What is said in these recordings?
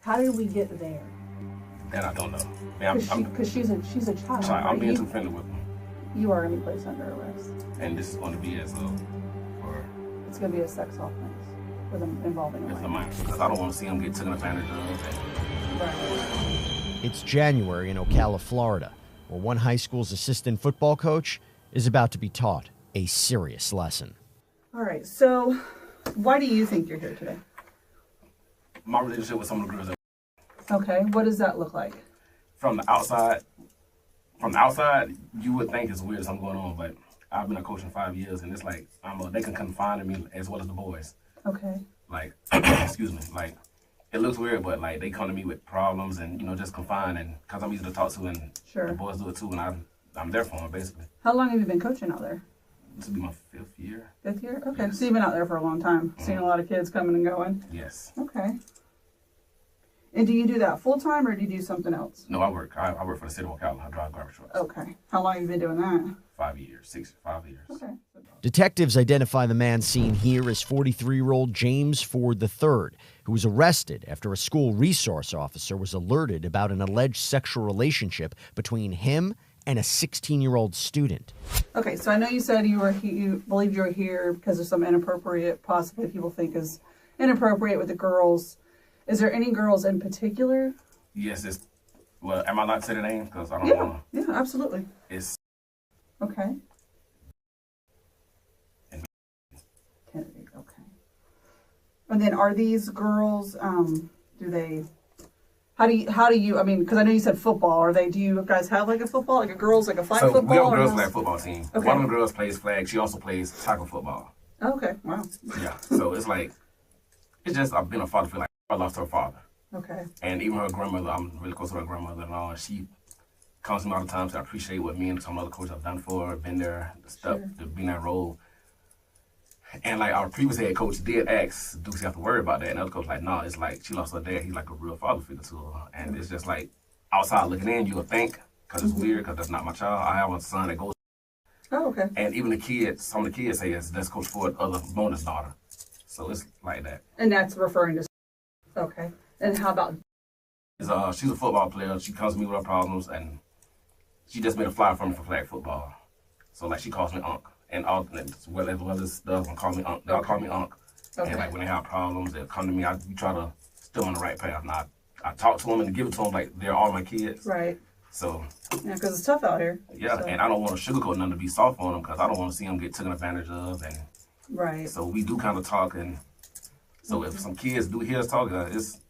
How did we get there? That I don't know. Because she's a child. Right? I'm being too friendly with them. You are going to be placed under arrest. And this is going to be as a... It's going to be a sex offense with them involving a minor. Because I don't want to see them get taken advantage of. Right. It's January in Ocala, Florida, where one high school's assistant football coach is about to be taught a serious lesson. All right, so why do you think you're here today? My relationship with some of the girls. Okay, what does that look like? From the outside, you would think it's weird something going on, but I've been a coach in 5 years, and it's like they can confide in me as well as the boys. Okay. Like, excuse me, like it looks weird, but like they come to me with problems and just confide, and because I'm easy to talk to, and sure. The boys do it too, and I'm there for them basically. How long have you been coaching out there? This will be my 5th year. 5th year? Okay, Yes. So you've been out there for a long time, seeing a lot of kids coming and going. Yes. Okay. And do you do that full time or do you do something else? No, I work for the city of Ocala. I drive garbage trucks. Okay. How long have you been doing that? 5 years, 5 years. Okay. Detectives identify the man seen here as 43-year-old James Ford III, who was arrested after a school resource officer was alerted about an alleged sexual relationship between him and a 16-year-old student. Okay, so I know you said you believed you were here because of some inappropriate, possibly people think is inappropriate with the girls. Is there any girls in particular? Yes, well, am I allowed to say the name? Because I don't want to. Yeah, absolutely. It's... Okay. Kennedy, okay. And then are these girls, how do you, I mean, because I know you said football, do you guys have like a football, like a girls, like a flag football? We have a girls flag football team. Okay. One of the girls plays flag. She also plays tackle football. Oh, okay, wow. Yeah, so it's like, it's just, I've been a father for like, I lost her father. Okay. And even her grandmother, I'm really close to her grandmother and all. She comes to me all the time to appreciate what me and some other coaches have done for her, been there, stuff, to be in that role. And like our previous head coach did ask, do she have to worry about that? And the other coach was like, no, it's like she lost her dad. He's like a real father figure to her. And it's just like outside looking in, you would think, because it's weird, because that's not my child. I have a son that goes. Oh, okay. And even the kids, some of the kids say that's Coach Ford's other bonus daughter. So it's like that. And that's referring to. Okay. And how about? She's a football player. She comes to me with her problems, and she just made a flyer for me for flag football. So like she calls me Unc, and all well as does call me Unc. They'll call me Unc. Okay. And like when they have problems, they'll come to me. We try to still on the right path. Now I talk to them and give it to them like they're all my kids. Right. So. Yeah, because it's tough out here. Yeah, so. And I don't want to sugarcoat nothing to be soft on them because I don't want to see them get taken advantage of. And right. So we do kind of talk, and so if some kids do hear us talking, it's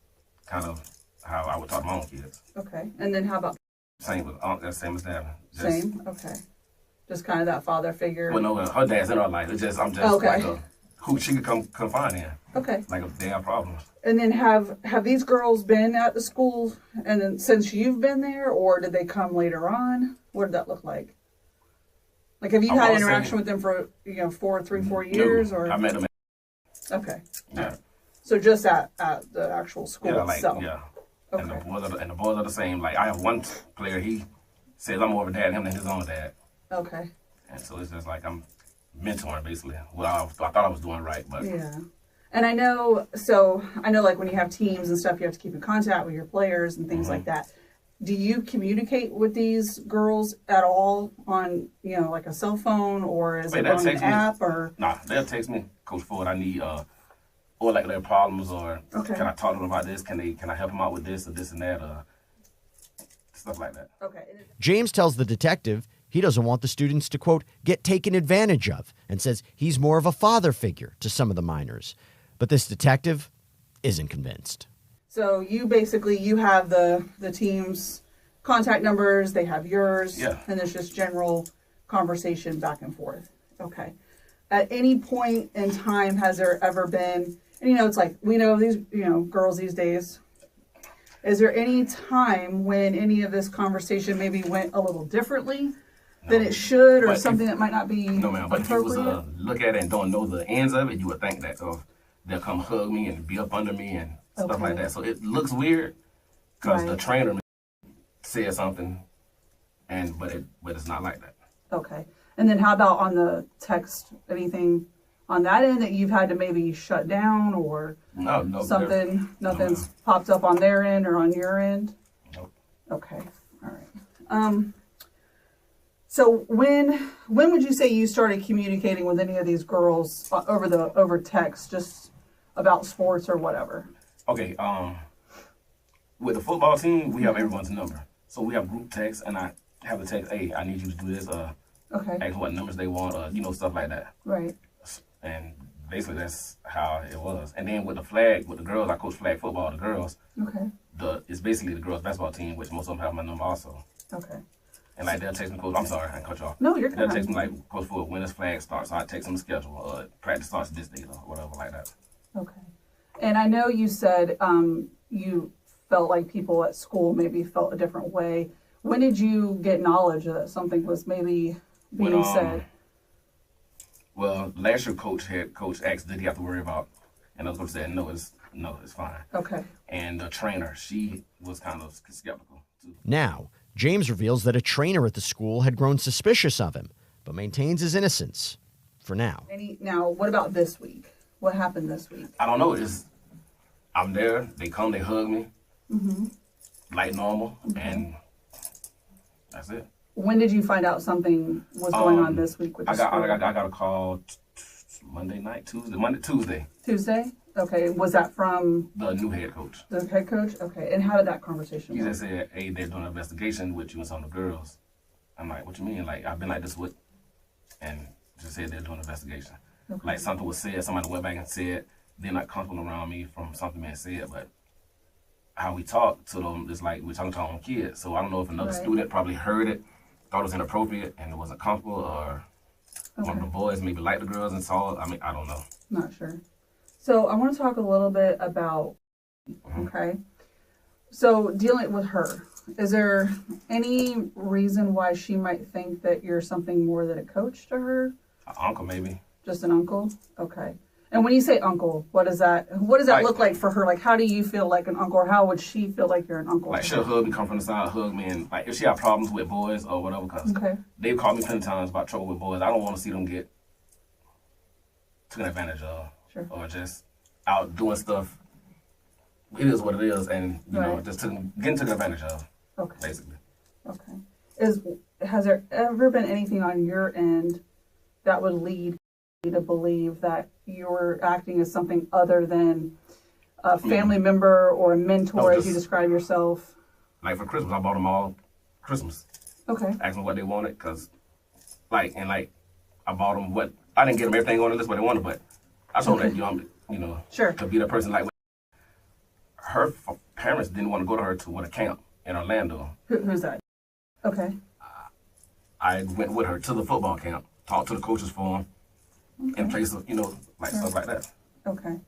kind of how I would talk to my own kids. Okay. And then how about? Same with Unc, that's same as that. Same? Okay. Just kind of that father figure. Well, no, her dad's in our life. I'm just like who she could come confide in. Okay. Like if they have problems. And then have these girls been at the school and then since you've been there, or did they come later on? What did that look like? Like have you had interaction with them for 4 years? Or I met them. Okay. Yeah. So just at the actual school itself. Yeah. Okay. And the boys are the same. Like I have one player, he says I'm more of a dad to him than his own dad. Okay. And so it's just like I'm mentoring basically. Well, I thought I was doing right, but yeah. And I know like when you have teams and stuff, you have to keep in contact with your players and things like that. Do you communicate with these girls at all on, like a cell phone, or is it on an app or? Nah, they'll text me, Coach Ford, I need or like their problems, or can I talk to them about this? Can I help them out with this or this and that, or stuff like that. Okay. James tells the detective he doesn't want the students to, quote, get taken advantage of, and says he's more of a father figure to some of the minors. But this detective isn't convinced. So you have the team's contact numbers, they have yours, and there's just general conversation back and forth. Okay. At any point in time, has there ever been, and it's like, we know these, girls these days, is there any time when any of this conversation maybe went a little differently than it should, or something that might not be appropriate? No, ma'am, but if you was look at it and don't know the ends of it, you would think that. So they'll come hug me and be up under me and stuff like that. So it looks weird because the trainer said something, but it's not like that. Okay. And then how about on the text, anything on that end that you've had to maybe shut down or no, nothing's popped up on their end or on your end? Nope. Okay. All right. So when would you say you started communicating with any of these girls over text, just about sports or whatever? Okay. With the football team, we have everyone's number. So we have group text, and I have the text, hey, I need you to do this, okay. ask what numbers they want, stuff like that. Right. And basically that's how it was. And then with the girls, I coach flag football, the girls. Okay. It's basically the girls basketball team, which most of them have my number also. Okay. And like they'll text me, coach, I'm sorry, I cut you off. No, you're good. They'll text me like, coach, for when this flag starts, so I text them the schedule, practice starts this date or whatever like that. Okay. And I know you said you felt like people at school maybe felt a different way. When did you get knowledge that something was maybe being said? Well, last year coach asked, did he have to worry about, and I was going to say, no, it's fine. Okay. And the trainer, she was kind of skeptical too. Now, James reveals that a trainer at the school had grown suspicious of him, but maintains his innocence for now. Now, what about this week? What happened this week? I don't know. I'm there. They come. They hug me, like normal, and that's it. When did you find out something was going on this week with the school? I got a call Tuesday. Tuesday? Okay. Was that from the new head coach? The head coach? Okay. And how did that conversation go? He go? just said, hey, they're doing an investigation with you and some of the girls. I'm like, what you mean? Like, I've been like this with, and just said they're doing an investigation. Okay. Like something was said, somebody went back and said they're not comfortable around me from something being said, but how we talk to them is like we're talking to our own kids. So I don't know if another student probably heard it, thought it was inappropriate, and it wasn't comfortable, or one of the boys maybe liked the girls and saw it. I mean, I don't know. Not sure. So I want to talk a little bit about, okay, so dealing with her. Is there any reason why she might think that you're something more than a coach to her? An uncle, maybe. Just an uncle? Okay. And when you say uncle, what does that look like for her? Like, how do you feel like an uncle, or how would she feel like you're an uncle? Like, she'll hug me, come from the side, hug me, and like if she have problems with boys or whatever, because they've called me plenty of times about trouble with boys. I don't want to see them get taken advantage of, or just out doing stuff. It is what it is, and you know, just getting taken advantage of. Okay. Basically. Okay. Has there ever been anything on your end that would lead you to believe that you're acting as something other than a family member or a mentor, as you describe yourself? Like for Christmas, I bought them all Christmas. Okay. Asked them what they wanted, cause I bought them what I didn't get them everything on the list what they wanted, but I told them that to be the person like her parents didn't want to go to her to a camp in Orlando. Who's that? Okay. I went with her to the football camp, talked to the coaches for them, in place of, stuff like that. Okay.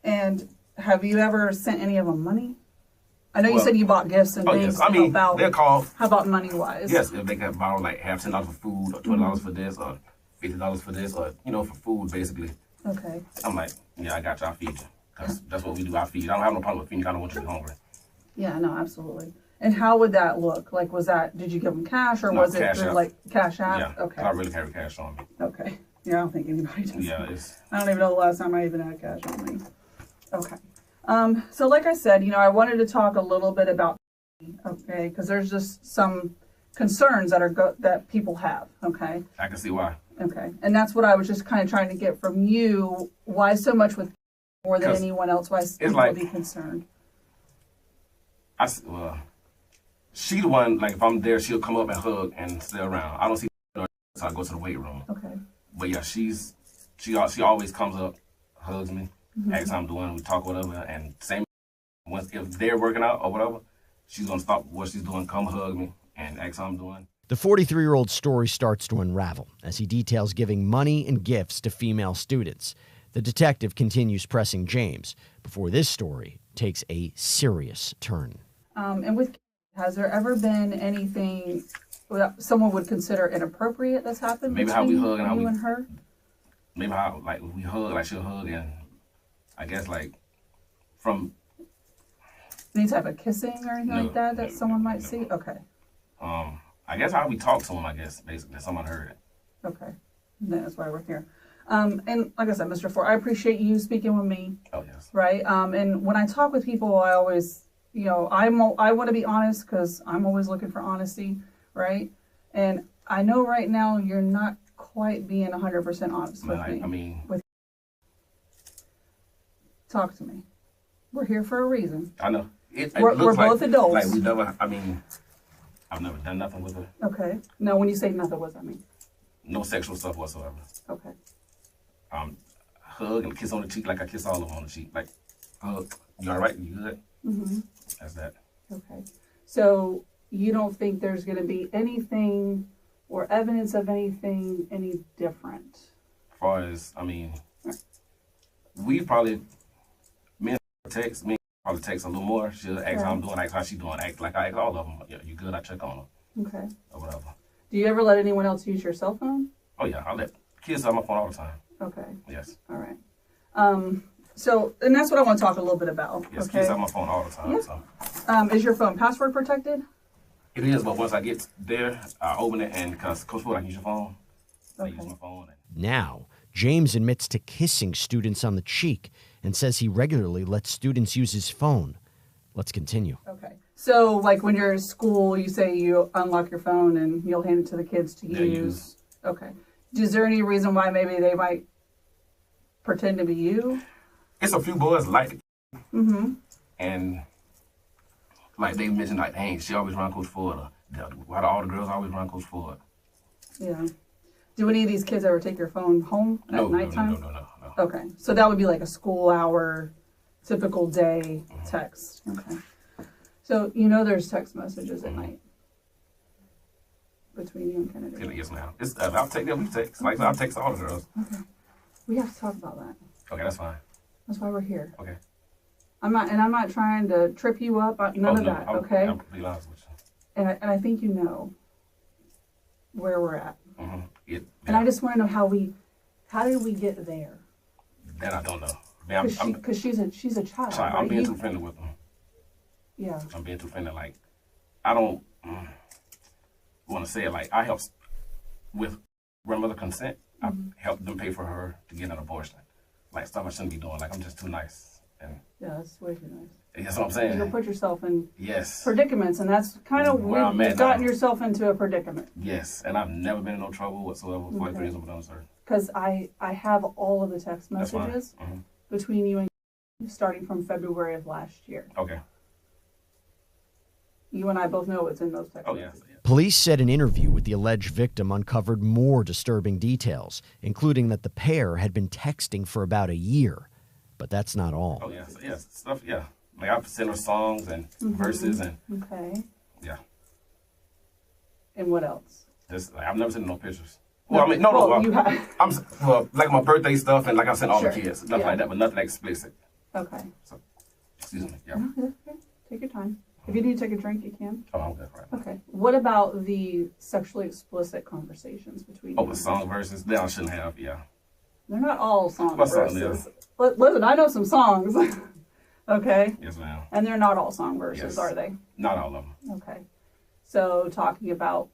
And have you ever sent any of them money? I know you said you bought gifts and things. Yes. I mean, they're called. How about money-wise? Yes, if they can borrow have $10 for food, or $20 for this, or $50 for this, or, for food, basically. Okay. I'm like, yeah, I got you, I'll feed you. Because that's what we do, I feed. I don't have no problem with feeding you, I don't want you to be hungry. Yeah, no, absolutely. And how would that look? Like, did you give them cash, or was it through, Cash App? Yeah, okay. I really carry cash on me. Okay. Yeah, I don't think anybody does. Yeah, I don't even know the last time I even had cash on me. Okay. So like I said, I wanted to talk a little bit about, okay, because there's just some concerns that people have, okay? I can see why. Okay. And that's what I was just kind of trying to get from you. Why so much with more than anyone else? Why people would be concerned? She the one, if I'm there, she'll come up and hug and stay around. I don't see her, so I go to the weight room. Okay. But yeah, she always comes up, hugs me, asks how I'm doing, we talk whatever, and if they're working out or whatever, she's gonna stop what she's doing, come hug me, and ask how I'm doing. The 43-year-old's story starts to unravel as he details giving money and gifts to female students. The detective continues pressing James before this story takes a serious turn. Has there ever been anything that someone would consider inappropriate that's happened between how we hug and you and her? Maybe how we hug, she'll hug, and I guess from any type of kissing or anything like that someone might see? Okay. I guess how we talk to him, I guess, basically, someone heard it. Okay. That's why we're here. And like I said, Mr. Ford, I appreciate you speaking with me. Oh, yes. Right. And when I talk with people, I always, I want to be honest because I'm always looking for honesty. Right. And I know right now you're not quite being 100% honest with me. Talk to me. We're here for a reason. I know. We're both adults. Like we never, I've never done nothing with her. Okay. Now, when you say nothing, what does that mean? No sexual stuff whatsoever. Okay. Hug and kiss on the cheek like I kiss all of them on the cheek. Like, hug. You all right? You good? Mm-hmm. That's that. Okay. So you don't think there's going to be anything or evidence of anything any different? As far as, we probably, me probably text a little more. She'll ask how I'm doing, ask how she doing, act like I ask all of them. Yeah, you good? I check on them. Okay. Or whatever. Do you ever let anyone else use your cell phone? Oh yeah, I let kids have my phone all the time. Okay. Yes. All right. So, and that's what I want to talk a little bit about. Yes, okay? kids have my phone all the time. Yep. So. Is your phone password protected? It is, but once I get there, I open it, and because Coach Ford, I can use your phone. Okay. I use my phone. Now, James admits to kissing students on the cheek and says he regularly lets students use his phone. Let's continue. Okay. So, like when you're in school, you say you unlock your phone and you'll hand it to the kids to use. Okay. Is there any reason why maybe they might pretend to be you? It's a few boys like it. Mm-hmm. And like they mentioned, like, dang, she always run Coach Ford. Why do all the girls always run Coach Ford? Yeah. Do any of these kids ever take your phone home at nighttime? No. Okay. So that would be like a school hour, typical day text. Okay. So there's text messages at night between you and Kennedy. Yes, ma'am. I'll take them. We text. Like I'll text all the girls. Okay. We have to talk about that. Okay, that's fine. That's why we're here. Okay. I'm not trying to trip you up. None of that. Okay. I'll be honest with you. And I think you know where we're at. Mm-hmm. Yeah. And I just want to know how did we get there? That I don't know. Because she's a child. Right? I'm being too friendly with them. Yeah. I'm being too friendly. Like, I don't want to say it. Like, I help with grandmother consent. I help them pay for her to get an abortion. Like, stuff I shouldn't be doing. Like, I'm just too nice. And yeah, that's way too nice. That's what I'm saying. You'll put yourself in yes predicaments, and that's kind of where you've gotten yourself into a predicament. Yes, and I've never been in no trouble whatsoever with like reason with uncertain. Because I have all of the text messages between you and starting from February of last year. Okay. You and I both know what's in those text messages. Yeah. Police said an interview with the alleged victim uncovered more disturbing details, including that the pair had been texting for about a year. But that's not all. Oh, yeah. Stuff, yeah. Like, I've sent her songs and verses and... Okay. Yeah. And what else? Just, like, I've never sent no pictures. Well, you have... like my birthday stuff and like I sent all the kids. Stuff like that, but nothing explicit. Okay. So, excuse me. Yeah. No, okay. Take your time. If you need to take a drink, you can. Oh, I'm good, right. Okay. What about the sexually explicit conversations between you? Oh, the song verses? That I shouldn't have, yeah. They're not all song verses. Is? Listen, I know some songs. Okay? Yes, ma'am. And they're not all song verses, are they? Not all of them. Okay. So talking about,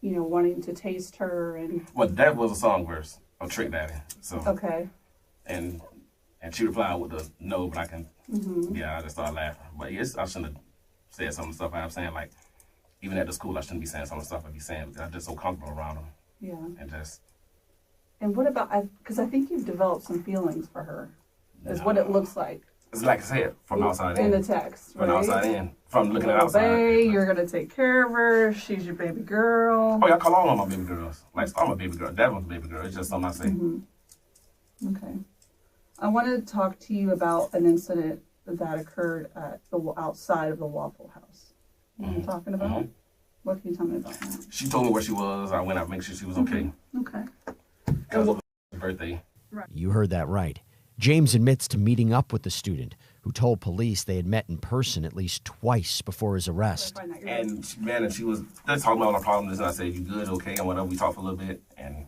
wanting to taste her and... Well, that was a song verse of Trick Daddy. So. Okay. And she replied with the no, but I can... Yeah, I just started laughing. But yes, I shouldn't have said some of the stuff I'm saying. Like, even at the school, I shouldn't be saying some of the stuff I be saying because I'm just so comfortable around them. Yeah. And just... And what about, because I think you've developed some feelings for her, is what it looks like. It's like I said, from outside in. In the text, right? From outside in. From looking at outside. Obey, you're going to take care of her, she's your baby girl. Oh, yeah, I call all of my baby girls. Like, I'm a baby girl. That one's a baby girl. It's just something I say. Okay. I wanted to talk to you about an incident that occurred at outside of the Waffle House. You know what I'm talking about? What can you tell me about that? She told me where she was. I went out to make sure she was okay. Okay. Because it was her birthday. Right. You heard that right. James admits to meeting up with the student, who told police they had met in person at least twice before his arrest. And she was just talking about all the problems, and I said, "You good, okay?" and whatever. We talked for a little bit, and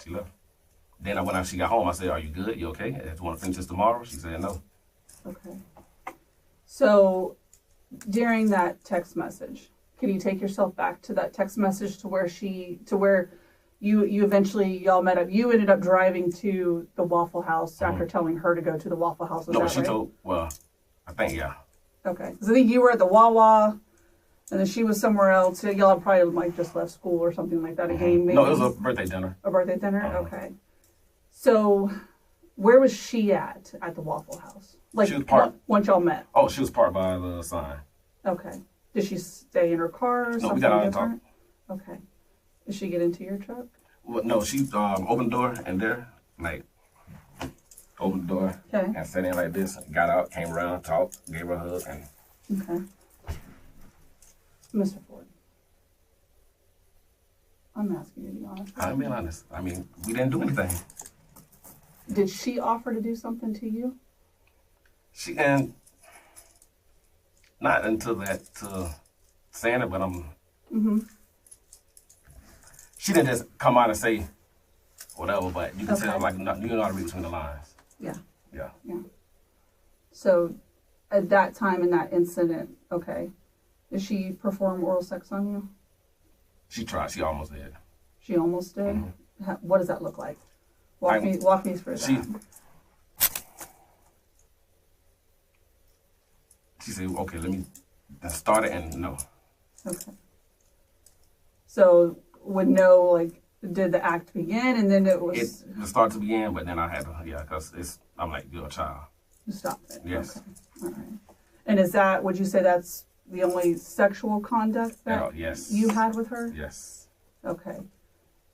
she left. Then when she got home, I said, "Are you good? You okay? Do you want to finish this tomorrow?" She said, "No." Okay. So during that text message, can you take yourself back to that text message to where you eventually, y'all met up. You ended up driving to the Waffle House after telling her to go to the Waffle House. Was No, that she right? told, well, I think, yeah. Okay. So I think you were at the Wawa, and then she was somewhere else. So y'all probably like just left school or something like that. A game maybe? No, it was a birthday dinner. A birthday dinner? Okay. So where was she at the Waffle House? Like, she was parked. Once y'all met? Oh, she was parked by the sign. Okay. Did she stay in her car or something? No, we got out and talked. Okay. Did she get into your truck? Well, no, she opened the door and there, like, opened the door and sat in like this, got out, came around, talked, gave her a hug, and... Okay. Mr. Ford, I'm asking you to be honest. I'm being honest. I mean, we didn't do anything. Did she offer to do something to you? She, and not until that, saying it, but she didn't just come out and say whatever, but you can tell, like, you know how to read between the lines. Yeah. Yeah. Yeah. So, at that time in that incident, did she perform oral sex on you? She tried. She almost did. She almost did? What does that look like? Walk me through that. She said, okay, let me start it, and no. Okay. So, would no, like, did the act begin, and then it was... It started to begin, but then I had to, because I'm like, you're a child. You stopped it? Yes. Okay. All right. And is that, would you say that's the only sexual conduct that you had with her? Yes. Okay.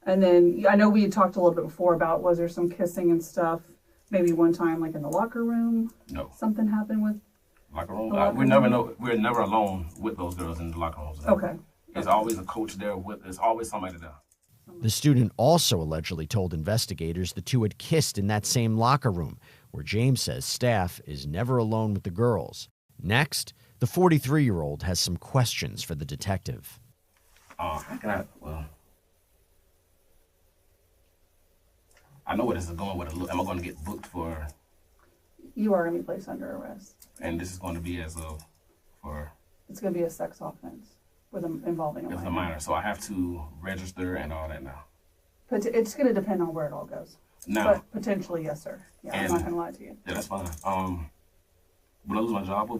And then, I know we had talked a little bit before about, was there some kissing and stuff? Maybe one time, like in the locker room? No. Something happened with? Locker room? We're never alone with those girls in the locker rooms. Okay. There's always a coach there there's always somebody there. The student also allegedly told investigators the two had kissed in that same locker room, where James says staff is never alone with the girls. Next, the 43-year-old has some questions for the detective. How can I know where this is going with am I going to get booked for? You are going to be placed under arrest. And this is going to be it's going to be a sex offense involving a minor. So I have to register and all that now. But it's going to depend on where it all goes. Now, but potentially, yes, sir. Yeah, I'm not going to lie to you. Yeah, that's fine. When I lose my job,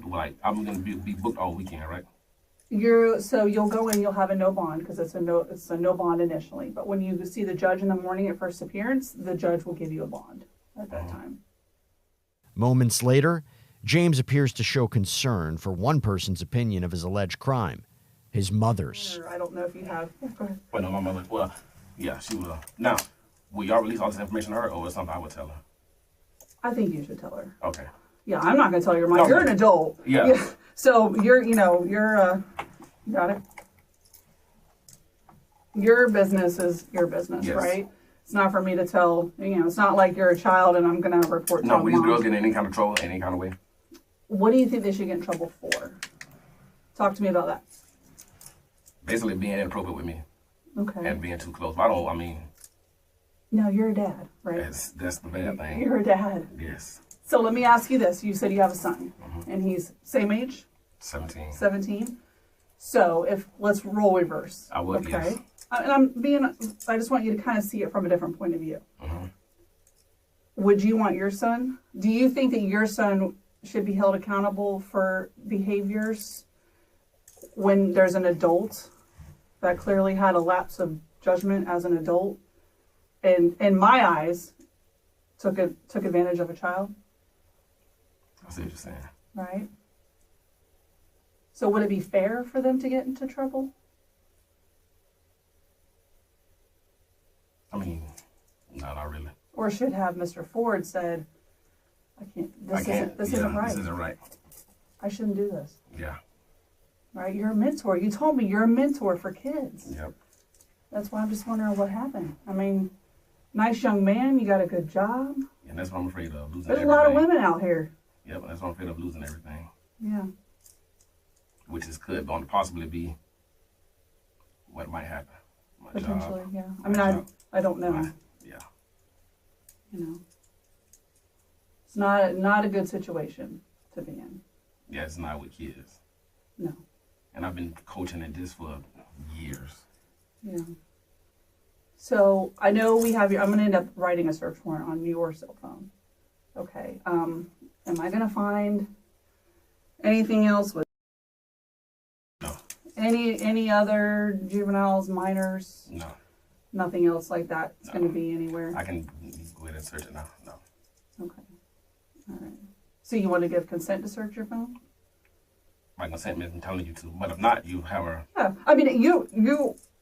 I'm going to be booked all weekend, right? You'll go in, you'll have a no bond because it's a no bond initially. But when you see the judge in the morning at first appearance, the judge will give you a bond at that time. Moments later, James appears to show concern for one person's opinion of his alleged crime, his mother's. I don't know if you have. Go ahead. Well, no, my mother. Well, yeah, she will. Now, will y'all release all this information to her, or is something I would tell her? I think you should tell her. Okay. Yeah, I'm not going to tell your mom. No, you're an adult. Yeah. So you got it. Your business is your business, right? It's not for me to tell, it's not like you're a child and I'm going to report to No, when these girls get in any kind of trouble, any kind of way. What do you think they should get in trouble for? Talk to me about that. Basically being inappropriate with me. Okay. And being too close. No, you're a dad, right? That's the bad thing. You're a dad. Yes. So let me ask you this. You said you have a son, and he's same age? 17. 17? So let's role reverse. I would, yes. And I just want you to kind of see it from a different point of view. Would you want your son? Do you think that your son should be held accountable for behaviors when there's an adult that clearly had a lapse of judgment as an adult and in my eyes took advantage of a child? I see what you're saying. Right? So would it be fair for them to get into trouble? No, not really. Or should have Mr. Ford said, this isn't right. This isn't right. I shouldn't do this. Yeah. Right? You're a mentor. You told me you're a mentor for kids. Yep. That's why I'm just wondering what happened. Nice young man. You got a good job. And that's what I'm afraid of, losing There's everything. a lot of women out here. Yeah, but that's what I'm afraid of, losing everything. Yeah. Which could possibly be what might happen. My Potentially, job, yeah. I don't know. Yeah. It's not a good situation to be in. Yeah, it's not with kids. No. And I've been coaching at this for years. Yeah. So I know we have I'm going to end up writing a search warrant on your cell phone. Okay. Am I going to find anything else with any other juveniles, minors? No. Nothing else like that is going to be anywhere? I can go ahead and search it now. No. Okay. All right. So you want to give consent to search your phone? My consent means I'm telling you to, but if not, you have a... Yeah. I mean,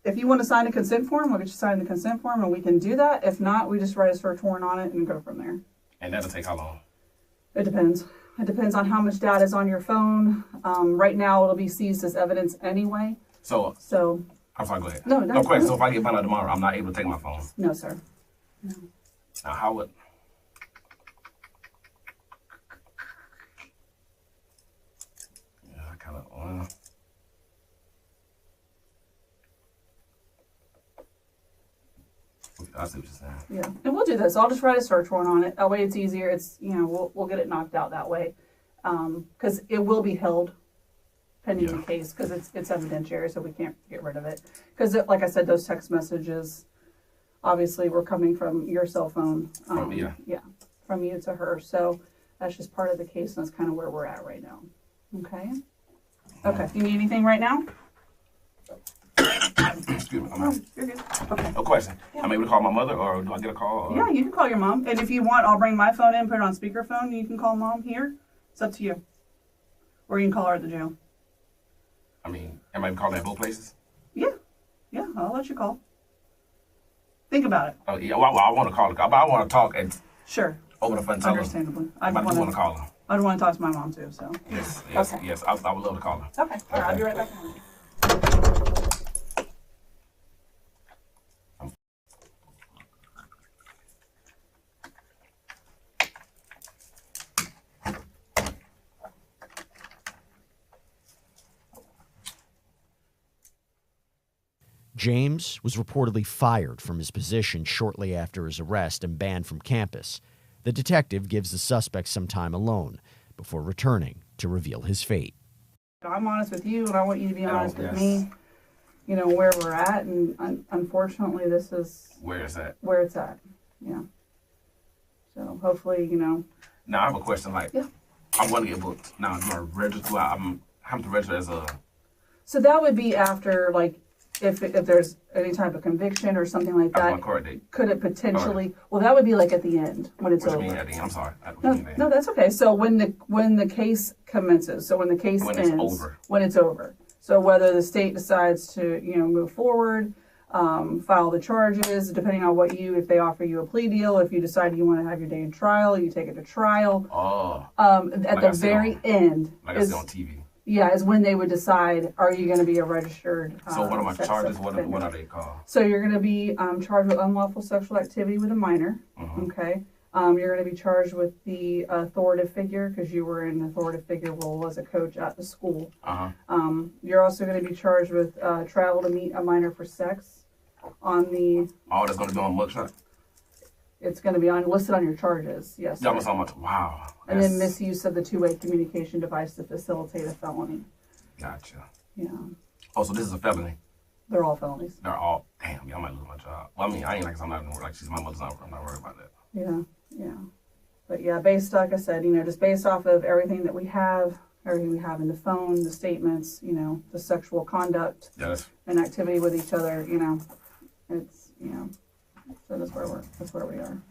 if you want to sign a consent form, we'll get you signed the consent form and we can do that. If not, we just write a search warrant on it and go from there. And that'll take how long? It depends. It depends on how much data is on your phone. Right now, it'll be seized as evidence anyway. So I'm sorry, go ahead. No question. So if I get found out tomorrow, I'm not able to take my phone? No, sir. No. Now, how would... Yeah, I kind of... I see what you're saying. Yeah, and we'll do this. I'll just write a search warrant on it. That way it's easier. It's, we'll get it knocked out that way. Because it will be held pending the case because it's evidentiary, so we can't get rid of it. Because, like I said, those text messages obviously were coming from your cell phone. From me, yeah, from you to her. So that's just part of the case, and that's kind of where we're at right now. Okay? Okay. You need anything right now? Excuse me. You're good. Okay. No question. Yeah. I'm able to call my mother, or do I get a call? Or? Yeah, you can call your mom. And if you want, I'll bring my phone in, put it on speakerphone, and you can call mom here. It's up to you. Or you can call her at the jail. I mean, am I calling at both places? Yeah. Yeah, I'll let you call. Think about it. Oh, yeah. Well, I want to call her, but I want to talk and Sure. over the phone. Understandably. I do want to call her. I'd want to talk to my mom too, so. Yes. Okay. Yes. I would love to call her. Okay. All right, I'll be right back. James was reportedly fired from his position shortly after his arrest and banned from campus. The detective gives the suspect some time alone before returning to reveal his fate. I'm honest with you, and I want you to be honest with me. Where we're at, and unfortunately, this is where it's at. Where it's at, yeah. So hopefully, Now I have a question. Yeah. I'm going to get booked. Now, do I register? I'm having to register as a. So that would be after, if there's any type of conviction or something like that. My court date. Could it potentially? Well, that would be at the end when it's over. What do you mean at the end? I'm sorry. No, that's okay. So when the case commences, so when the case ends, when it's over. So whether the state decides to move forward, file the charges, depending on if they offer you a plea deal, if you decide you want to have your day in trial, you take it to trial. Oh. At the very end. Like I see on TV. Yeah, is when they would decide, are you going to be a registered So what are my charges? What are they called? So you're going to be charged with unlawful sexual activity with a minor, okay? You're going to be charged with the authoritative figure because you were in an authoritative figure role as a coach at the school. You're also going to be charged with travel to meet a minor for sex on the... Oh, that's going to be on mugshot? It's going to be listed on your charges, yes. That was so much. Wow. And then misuse of the two-way communication device to facilitate a felony. Gotcha. Yeah. Oh, so this is a felony? They're all felonies. They're all... Damn, I might lose my job. Well, I mean, I ain't I'm not going to work. She's my mother's not. I'm not worried about that. Yeah. But yeah, like I said, just based off of everything that we have, everything we have in the phone, the statements, the sexual conduct and activity with each other, it's, so that's where we are.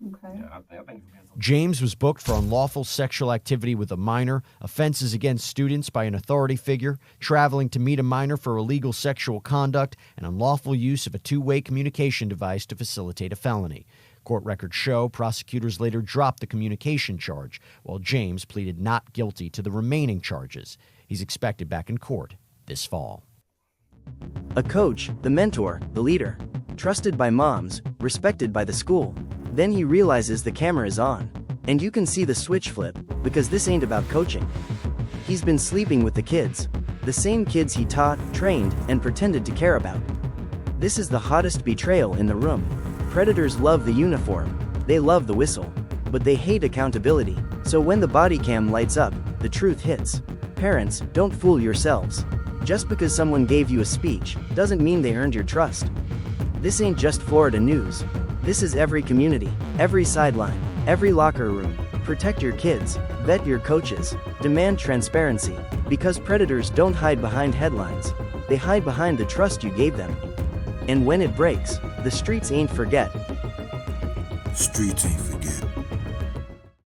Okay. Yeah, I think James was booked for unlawful sexual activity with a minor, offenses against students by an authority figure, traveling to meet a minor for illegal sexual conduct, and unlawful use of a two-way communication device to facilitate a felony. Court records show prosecutors later dropped the communication charge, while James pleaded not guilty to the remaining charges. He's expected back in court this fall. A coach, the mentor, the leader, trusted by moms, respected by the school. Then he realizes the camera is on, and you can see the switch flip, because this ain't about coaching. He's been sleeping with the kids, the same kids he taught, trained, and pretended to care about. This is the hottest betrayal in the room. Predators love the uniform, they love the whistle, but they hate accountability. So when the body cam lights up, the truth hits. Parents, don't fool yourselves. Just because someone gave you a speech, doesn't mean they earned your trust. This ain't just Florida news. This is every community, every sideline, every locker room. Protect your kids, vet your coaches, demand transparency, because predators don't hide behind headlines. They hide behind the trust you gave them. And when it breaks, the streets ain't forget. Streets ain't forget.